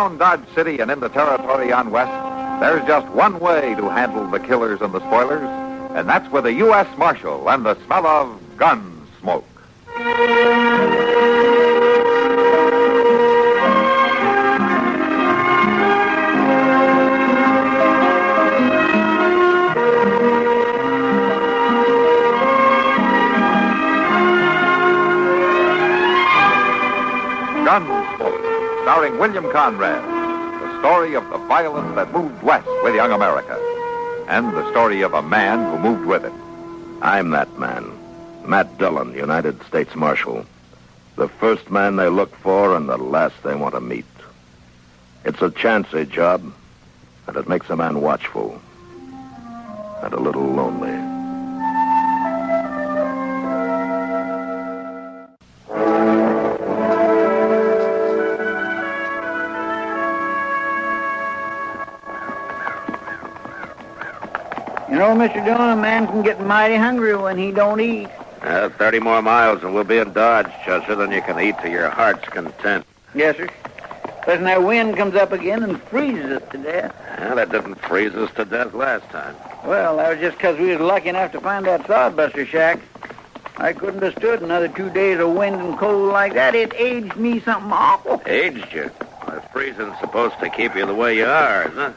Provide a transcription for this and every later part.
Around Dodge City and in the territory on west, there's just one way to handle the killers and the spoilers, and that's with a U.S. Marshal and the smell of Gunsmoke. Gunsmoke, starring William Conrad, the story of the violence that moved west with young America, and the story of a man who moved with it. I'm that man, Matt Dillon, United States Marshal. The first man they look for and the last they want to meet. It's a chancy job, and it makes a man watchful and a little lonely. You know, Mr. Dillon, a man can get mighty hungry when he don't eat. 30 more miles and we'll be in Dodge, Chester, then you can eat to your heart's content. Yes, sir. But that wind comes up again and freezes us to death. Well, that didn't freeze us to death last time. Well, that was just 'cause we was lucky enough to find that sodbuster shack. I couldn't have stood another 2 days of wind and cold like that. It aged me something awful. Aged you? Well, freezing's supposed to keep you the way you are, isn't it?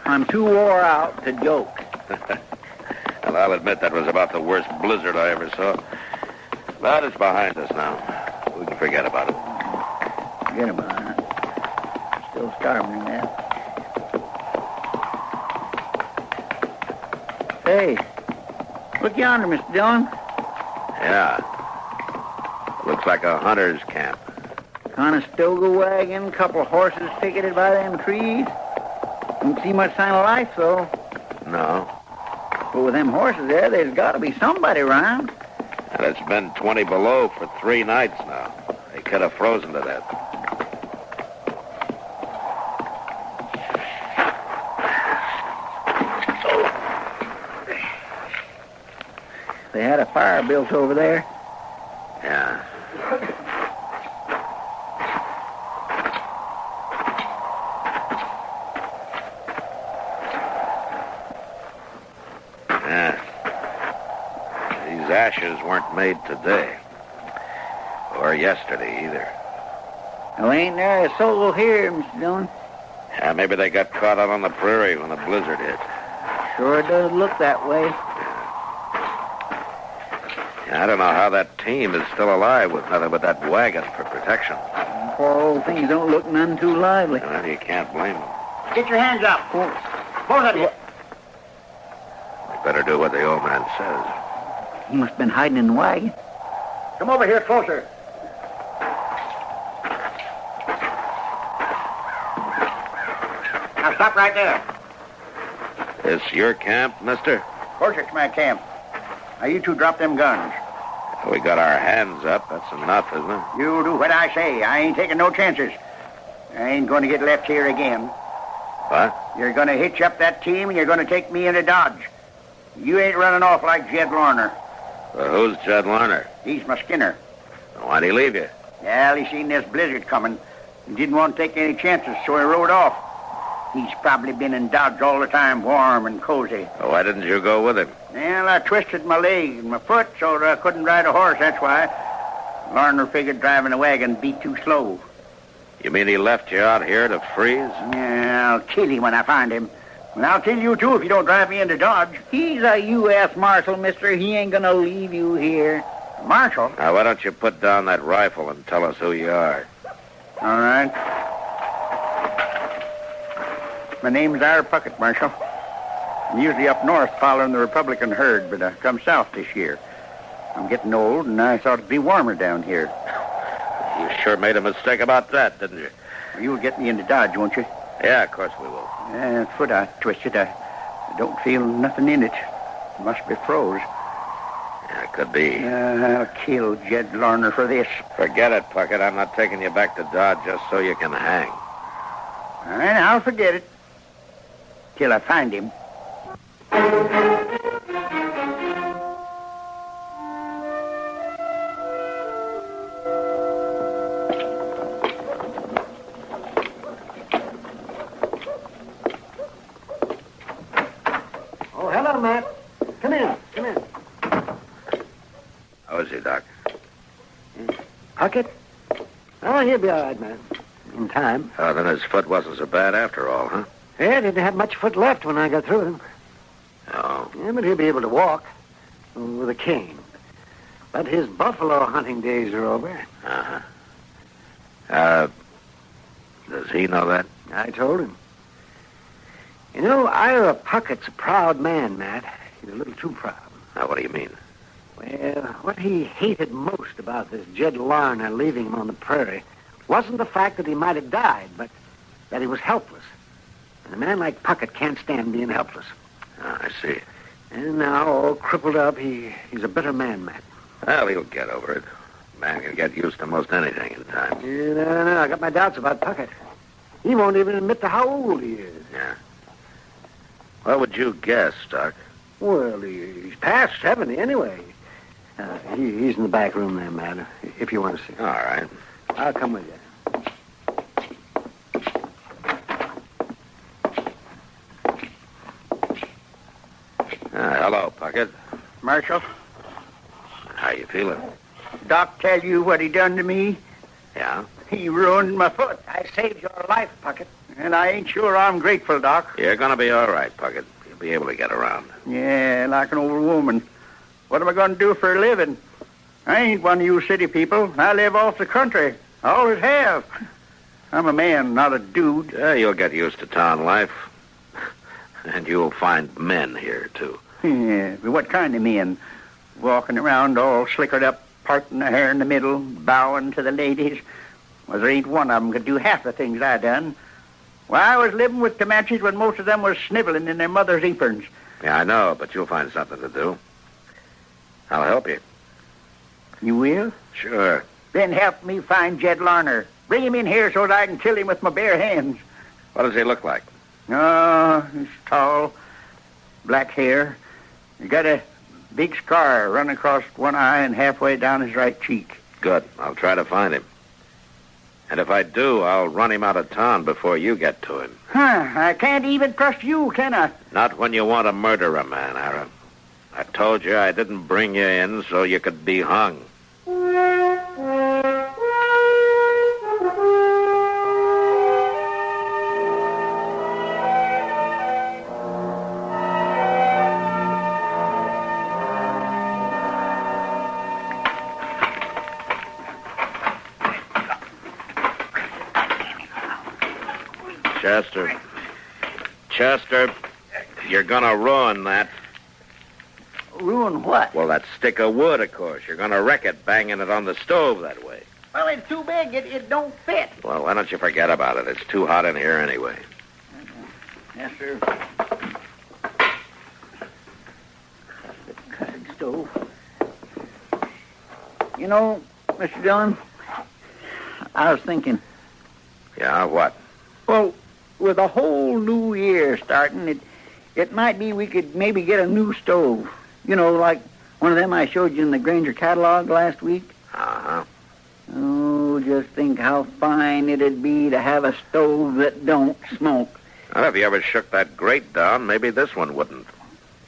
I'm too wore out to joke. Well, I'll admit that was about the worst blizzard I ever saw. But it's behind us now. We can forget about it. Forget about it. Still starving, man. Hey, look yonder, Mr. Dillon. Yeah. Looks like a hunter's camp. Conestoga wagon, couple horses picketed by them trees. Don't see much sign of life, though. No. But with them horses there, there's got to be somebody around. And it's been 20 below for 3 nights now. They could have frozen to death. They had a fire built over there. Yeah. These ashes weren't made today. Or yesterday, either. Well, ain't there a soul here, Mr. Dillon? Yeah, maybe they got caught out on the prairie when the blizzard hit. Sure does look that way. I don't know how that team is still alive with nothing but that wagon for protection. Poor old things don't look none too lively. Well, you can't blame them. Get your hands up. Both of you. We better do what the old man says. He must have been hiding in the wagon. Come over here closer. Now stop right there. This your camp, mister? Of course it's my camp. Now you two drop them guns. We got our hands up. That's enough, isn't it? You do what I say. I ain't taking no chances. I ain't going to get left here again. What? You're going to hitch up that team and you're going to take me into Dodge. You ain't running off like Jed Lorner. Who's Jed Lerner? He's my Skinner. Why'd he leave you? Well, he seen this blizzard coming. He didn't want to take any chances, so he rode off. He's probably been in Dodge all the time, warm and cozy. Why didn't you go with him? Well, I twisted my leg and my foot so that I couldn't ride a horse, that's why. Larner figured driving a wagon be too slow. You mean he left you out here to freeze? Yeah, I'll kill him when I find him. And I'll kill you, too, if you don't drive me into Dodge. He's a U.S. Marshal, mister. He ain't gonna leave you here. Marshal? Now, why don't you put down that rifle and tell us who you are? All right. My name's Pucket, Marshal. I'm usually up north following the Republican herd, but I come south this year. I'm getting old, and I thought it'd be warmer down here. You sure made a mistake about that, didn't you? You'll get me into Dodge, won't you? Yeah, of course we will. That foot I twisted. I don't feel nothing in it. It must be froze. Yeah, it could be. I'll kill Jed Larner for this. Forget it, Pucket. I'm not taking you back to Dodge just so you can hang. All right, I'll forget it. Till I find him. Oh, hello, Matt. Come in. How is he, Doc? Pucket? Oh, he'll be all right, man. In time. Oh, then his foot wasn't so bad after all, huh? Yeah, didn't have much foot left when I got through with him. Oh. Yeah, but he'll be able to walk with a cane. But his buffalo hunting days are over. Uh-huh. Does he know that? I told him. You know, Ira Pucket's a proud man, Matt. He's a little too proud. Now, what do you mean? Well, what he hated most about this Jed Larner leaving him on the prairie wasn't the fact that he might have died, but that he was helpless. And a man like Pucket can't stand being helpless. Oh, I see. And now, all crippled up, he's a bitter man, Matt. Well, he'll get over it. Man can get used to most anything in time. Yeah, no, I got my doubts about Pucket. He won't even admit to how old he is. Yeah. What would you guess, Doc? Well, he's past 70 anyway. He's in the back room there, Matt, if you want to see him. All right. I'll come with you. Hello, Pucket. Marshal, How you feeling? Doc tell you what he done to me? Yeah? He ruined my foot. I saved your life, Pucket. And I ain't sure I'm grateful, Doc. You're gonna be all right, Pucket. You'll be able to get around. Yeah, like an old woman. What am I going to do for a living? I ain't one of you city people. I live off the country. I always have. I'm a man, not a dude. Yeah, you'll get used to town life. And you'll find men here, too. Yeah, but what kind of men? Walking around all slickered up, parting their hair in the middle, bowing to the ladies. Well, there ain't one of them could do half the things I done. Well, I was living with Comanches when most of them was sniveling in their mother's aprons. Yeah, I know, but you'll find something to do. I'll help you. You will? Sure. Then help me find Jed Larner. Bring him in here so that I can kill him with my bare hands. What does he look like? Oh, he's tall, black hair. He got a big scar running across one eye and halfway down his right cheek. Good. I'll try to find him. And if I do, I'll run him out of town before you get to him. Huh, I can't even trust you, can I? Not when you want to murder a man, Aaron. I told you I didn't bring you in so you could be hung. Chester, you're gonna ruin that. Ruin what? Well, that stick of wood, of course. You're gonna wreck it banging it on the stove that way. Well, it's too big. It don't fit. Well, why don't you forget about it? It's too hot in here anyway. Yes, sir. Cutting stove. You know, Mr. Dillon, I was thinking. Yeah, what? Well, with a whole new year starting, it might be we could maybe get a new stove. You know, like one of them I showed you in the Granger catalog last week. Uh-huh. Oh, just think how fine it'd be to have a stove that don't smoke. Well, if you ever shook that grate down, maybe this one wouldn't.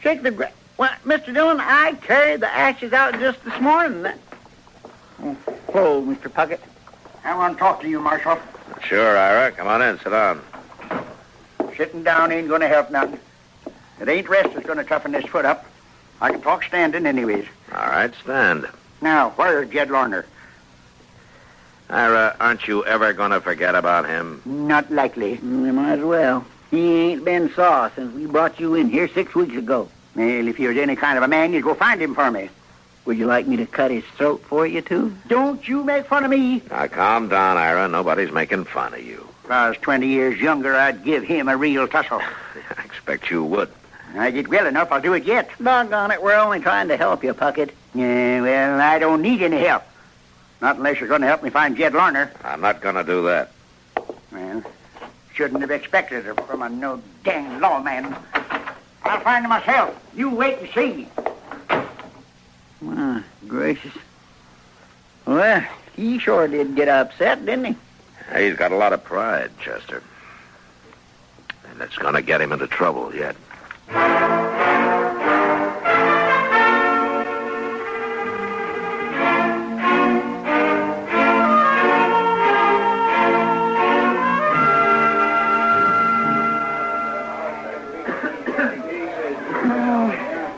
Shake the grate? Well, Mr. Dillon, I carried the ashes out just this morning. Hello, Mr. Pucket. I want to talk to you, Marshal. Sure, Ira. Come on in. Sit down. Sitting down ain't going to help nothing. It ain't rest that's going to toughen this foot up. I can talk standing anyways. All right, stand. Now, where's Jed Larner? Ira, aren't you ever going to forget about him? Not likely. We might as well. He ain't been saw since we brought you in here 6 weeks ago. Well, if you're any kind of a man, you'd go find him for me. Would you like me to cut his throat for you, too? Don't you make fun of me. Now, calm down, Ira. Nobody's making fun of you. If I was 20 years younger, I'd give him a real tussle. I expect you would. I did well enough. I'll do it yet. Doggone it. We're only trying to help you, Pucket. Yeah, well, I don't need any help. Not unless you're going to help me find Jed Larner. I'm not going to do that. Well, shouldn't have expected it from a no dang lawman. I'll find him myself. You wait and see. My gracious. Well, he sure did get upset, didn't he? He's got a lot of pride, Chester. And it's going to get him into trouble yet.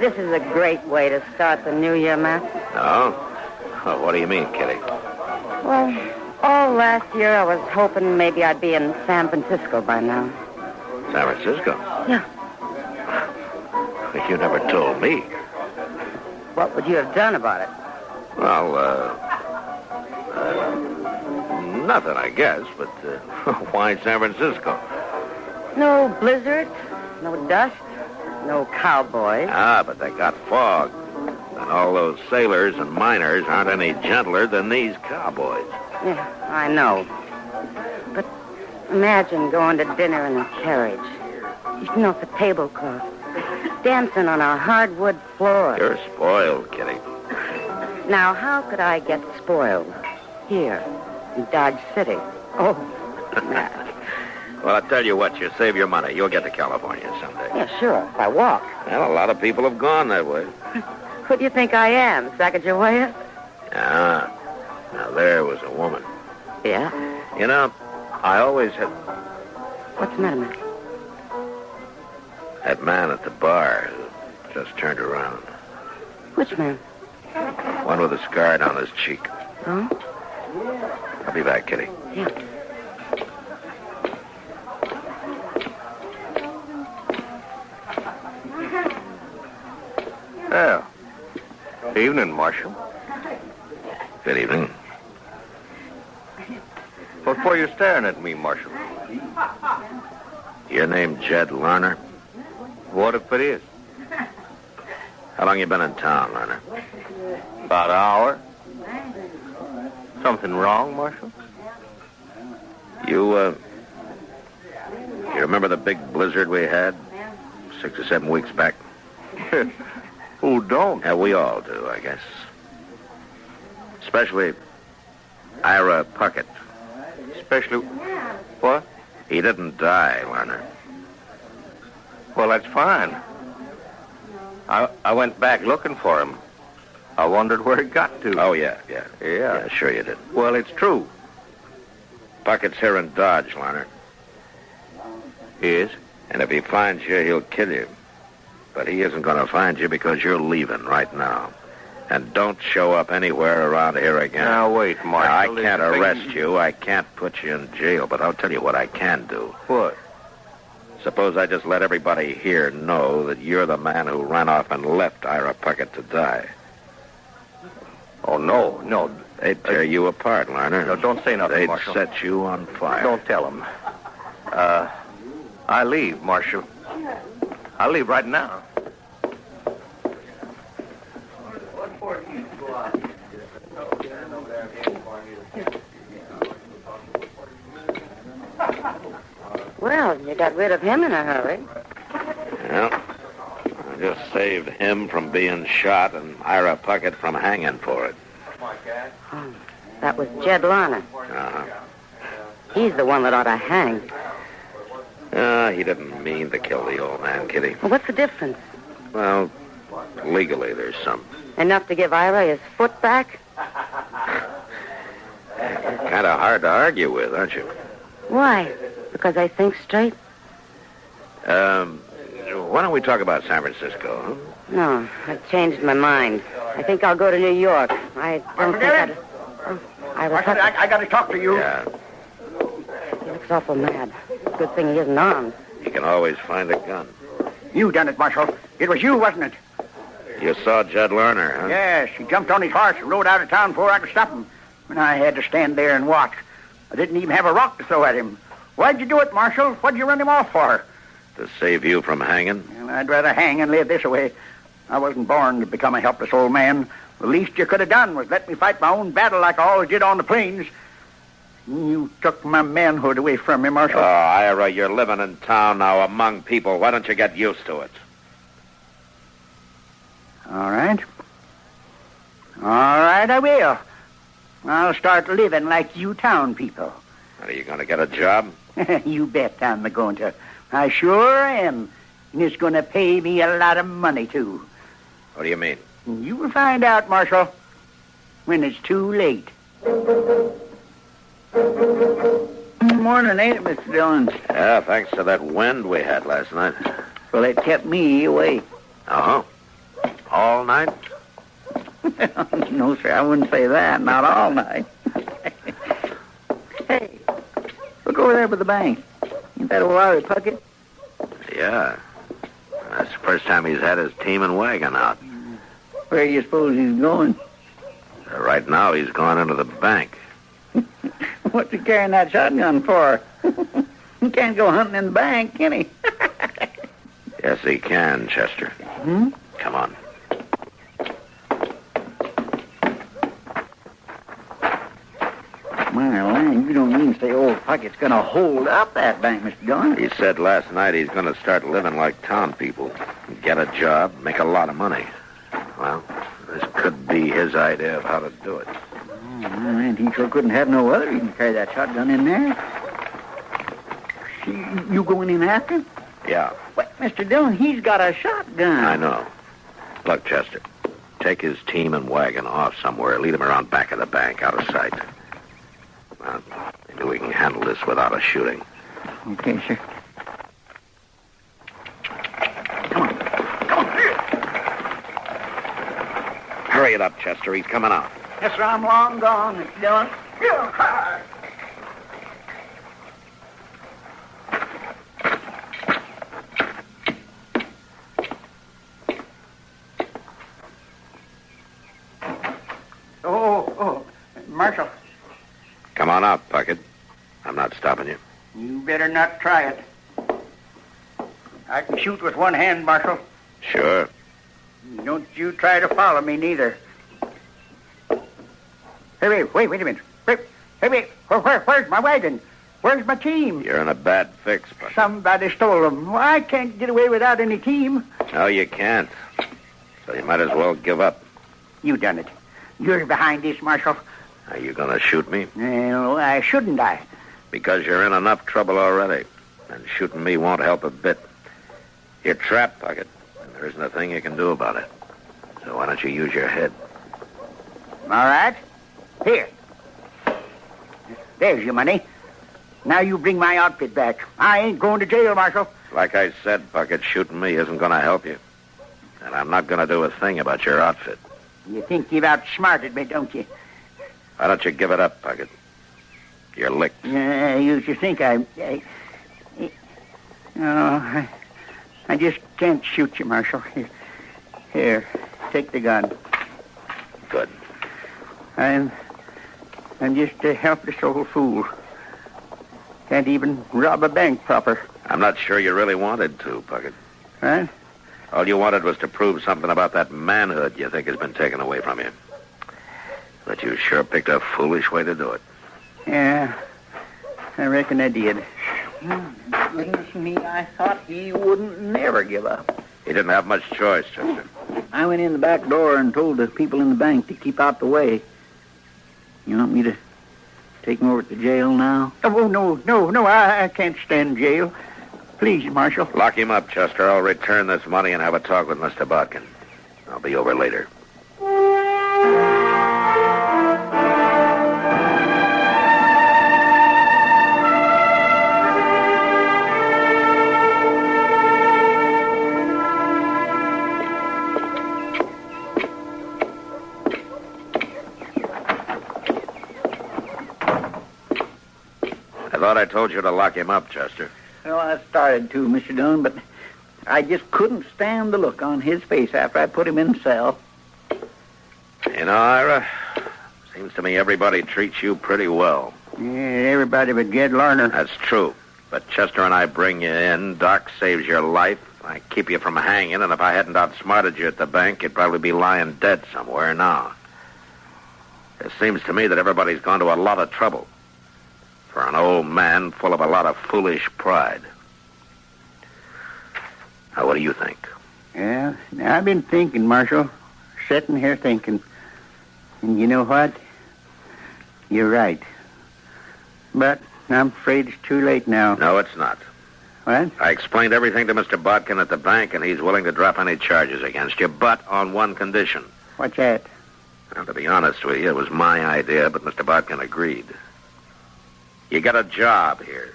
This is a great way to start the new year, Matt. Oh? Oh, what do you mean, Kitty? Well, all last year I was hoping maybe I'd be in San Francisco by now. San Francisco? Yeah. You never told me. What would you have done about it? Well, nothing, I guess, but why San Francisco? No blizzard, no dust, no cowboys. Ah, but they got fog. And all those sailors and miners aren't any gentler than these cowboys. Yeah, I know. But imagine going to dinner in a carriage, eating off a tablecloth, dancing on a hardwood floor. You're spoiled, Kitty. Now, how could I get spoiled here in Dodge City? Oh, Matt. Well, I'll tell you what, you save your money. You'll get to California someday. Yeah, sure, if I walk. Well, a lot of people have gone that way. Who do you think I am, Sacagawea? Ah, now there was a woman. Yeah? You know, I always had... What's the matter, Matt? That man at the bar who just turned around. Which man? One with a scar down his cheek. Oh? I'll be back, Kitty. Yeah. Well, evening, Marshal. Good evening. What for you staring at me, Marshal? Your name Jed Lerner? What if it is? How long you been in town, Lerner? About an hour. Something wrong, Marshal? You remember the big blizzard we had 6 or 7 weeks back? Who don't? Yeah, we all do, I guess. Especially Ira Pucket. Especially... What? He didn't die, Lerner. Well, that's fine. I went back looking for him. I wondered where he got to. Oh, yeah. Yeah. Sure you did. Well, it's true. Pucket's here in Dodge, Lerner. Is? And if he finds you, he'll kill you. But he isn't going to find you because you're leaving right now. And don't show up anywhere around here again. Now, wait, Marshal. Now, I can't arrest you. I can't put you in jail. But I'll tell you what I can do. What? Suppose I just let everybody here know that you're the man who ran off and left Ira Pucket to die. Oh, no. They'd tear you apart, Lerner. No, don't say nothing, They'd Marshal. set you on fire. Don't tell him. I leave, Marshal. I leave right now. Well, you got rid of him in a hurry. Well, I just saved him from being shot and Ira Pucket from hanging for it. Oh, that was Jed Lerner. Uh-huh. He's the one that ought to hang. He didn't mean to kill the old man, Kitty. Well, what's the difference? Well, legally there's some. Enough to give Ira his foot back? You're kind of hard to argue with, aren't you? Why? Because I think straight? Why don't we talk about San Francisco, huh? No, I've changed my mind. I think I'll go to New York. I don't think I'd... Oh, I got to talk to you. Yeah, He looks awful mad. Good thing he isn't armed. you can always find a gun. You done it, Marshal. It was you, wasn't it? You saw Jed Lerner, huh? Yes, he jumped on his horse and rode out of town before I could stop him. And I had to stand there and watch. I didn't even have a rock to throw at him. Why'd you do it, Marshal? What'd you run him off for? To save you from hanging? Well, I'd rather hang and live this way. I wasn't born to become a helpless old man. The least you could have done was let me fight my own battle like I always did on the plains. You took my manhood away from me, Marshal. Oh, Ira, you're living in town now among people. Why don't you get used to it? All right. All right, I will. I'll start living like you town people. Are you going to get a job? You bet I'm going to. I sure am. And it's going to pay me a lot of money, too. What do you mean? You will find out, Marshal, when it's too late. Good morning, ain't it, Mr. Dillon? Yeah, thanks to that wind we had last night. Well, it kept me awake. Uh-huh. All night? No, sir, I wouldn't say that. Not all night. Hey, look over there by the bank. Ain't that old Larry Pucket? Yeah. That's the first time he's had his team and wagon out. Where do you suppose he's going? Right now, he's gone into the bank. What's he carrying that shotgun for? He can't go hunting in the bank, can he? Yes, he can, Chester. Come on. My land, you don't mean to say old Pucket's going to hold up that bank, Mr. Dillon? He said last night he's going to start living like town people. Get a job, make a lot of money. Well, this could be his idea of how to do it. Oh, man, he sure couldn't have no other. He can carry that shotgun in there. You going in after him? Yeah. But, Mr. Dillon, he's got a shotgun. I know. Look, Chester, take his team and wagon off somewhere. Lead him around back of the bank, out of sight. Well, maybe we can handle this without a shooting. Okay, sir. Hurry it up, Chester. He's coming out. Yes, sir, I'm long gone, Mr. Dillon. Oh, Marshal. Come on out, Pucket. I'm not stopping you. You better not try it. I can shoot with one hand, Marshal. Sure. Don't you try to follow me, neither. Hey, wait a minute. Wait. Where's my wagon? Where's my team? You're in a bad fix, Pucket. Somebody stole them. Well, I can't get away without any team. No, you can't. So you might as well give up. You done it. You're behind this, Marshal. Are you going to shoot me? No, I shouldn't I? Because you're in enough trouble already. And shooting me won't help a bit. You're trapped, Pucket. And there isn't a thing you can do about it. So why don't you use your head? All right. Here. There's your money. Now you bring my outfit back. I ain't going to jail, Marshal. Like I said, Pucket, shooting me isn't going to help you. And I'm not going to do a thing about your outfit. You think you've outsmarted me, don't you? Why don't you give it up, Pucket? You're licked. You should think I just can't shoot you, Marshal. Here, take the gun. Good. I'm just a helpless old fool. Can't even rob a bank proper. I'm not sure you really wanted to, Pucket. Huh? All you wanted was to prove something about that manhood you think has been taken away from you. But you sure picked a foolish way to do it. Yeah, I reckon I did. Goodness me, I thought he wouldn't never give up. He didn't have much choice, Chester. I went in the back door and told the people in the bank to keep out the way. You want me to take him over to the jail now? Oh, no, I can't stand jail. Please, Marshal. Lock him up, Chester. I'll return this money and have a talk with Mr. Bodkin. I'll be over later. I thought I told you to lock him up, Chester. Well, I started to, Mr. Dillon, but I just couldn't stand the look on his face after I put him in the cell. You know, Ira, seems to me everybody treats you pretty well. Yeah, everybody but Jed Larner. That's true. But Chester and I bring you in. Doc saves your life. I keep you from hanging, and if I hadn't outsmarted you at the bank, you'd probably be lying dead somewhere now. It seems to me that everybody's gone to a lot of trouble for an old man full of a lot of foolish pride. Now, what do you think? Yeah, now I've been thinking, Marshal. Sitting here thinking. And you know what? You're right. But I'm afraid it's too late now. No, it's not. What? I explained everything to Mr. Bodkin at the bank, and he's willing to drop any charges against you, but on one condition. What's that? Well, to be honest with you, it was my idea, but Mr. Bodkin agreed. You got a job here,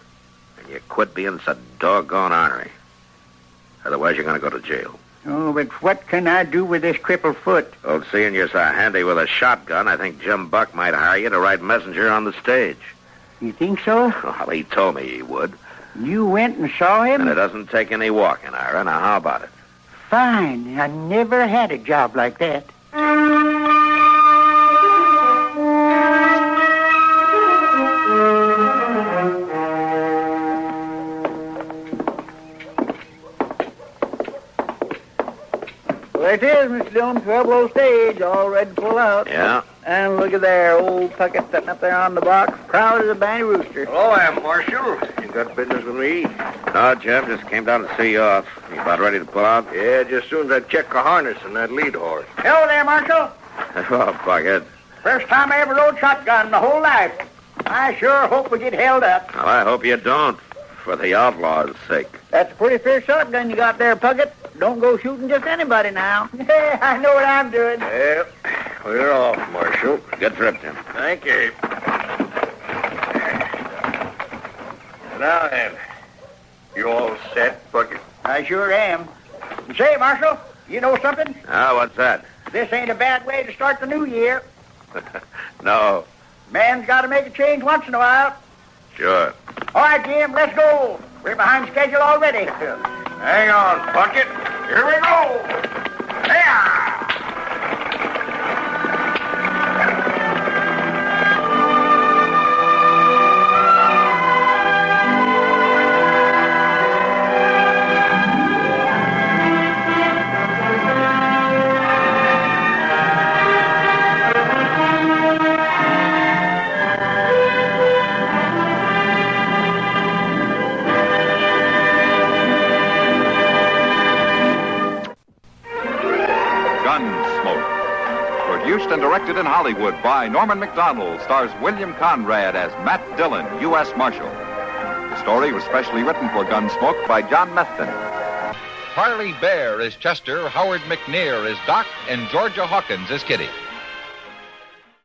and you quit being so doggone ornery. Otherwise, you're going to go to jail. Oh, but what can I do with this crippled foot? Well, seeing you're so handy with a shotgun, I think Jim Buck might hire you to ride messenger on the stage. You think so? Well, he told me he would. You went and saw him? And it doesn't take any walking, Ira. Now, how about it? Fine. I never had a job like that. There it is, Mr. Dillon. Pueblo stage, all ready to pull out. Yeah? And look at there, old Pucket sitting up there on the box, proud as a banty rooster. Hello, Am Marshal. You got business with me? No, Jim, just came down to see you off. You about ready to pull out? Yeah, just as soon as I check the harness on that lead horse. Hello there, Marshal. Oh, Pucket. First time I ever rode shotgun in the whole life. I sure hope we get held up. Well, I hope you don't, for the outlaw's sake. That's a pretty fair shotgun you got there, Pucket. Don't go shooting just anybody now. Yeah, I know what I'm doing. Well, we're off, Marshal. Good trip, Jim. Thank you. Now then, you all set, Pucket? I sure am. And say, Marshal, you know something? Ah, what's that? This ain't a bad way to start the new year. No. Man's got to make a change once in a while. Sure. All right, Jim, let's go. We're behind schedule already. Hang on, Pucket. Here we go. Yeah! Gunsmoke. Produced and directed in Hollywood by Norman Macdonald, stars William Conrad as Matt Dillon, U.S. Marshal. The story was specially written for Gunsmoke by John Meston. Harley Bear is Chester, Howard McNear is Doc, and Georgia Hawkins is Kitty.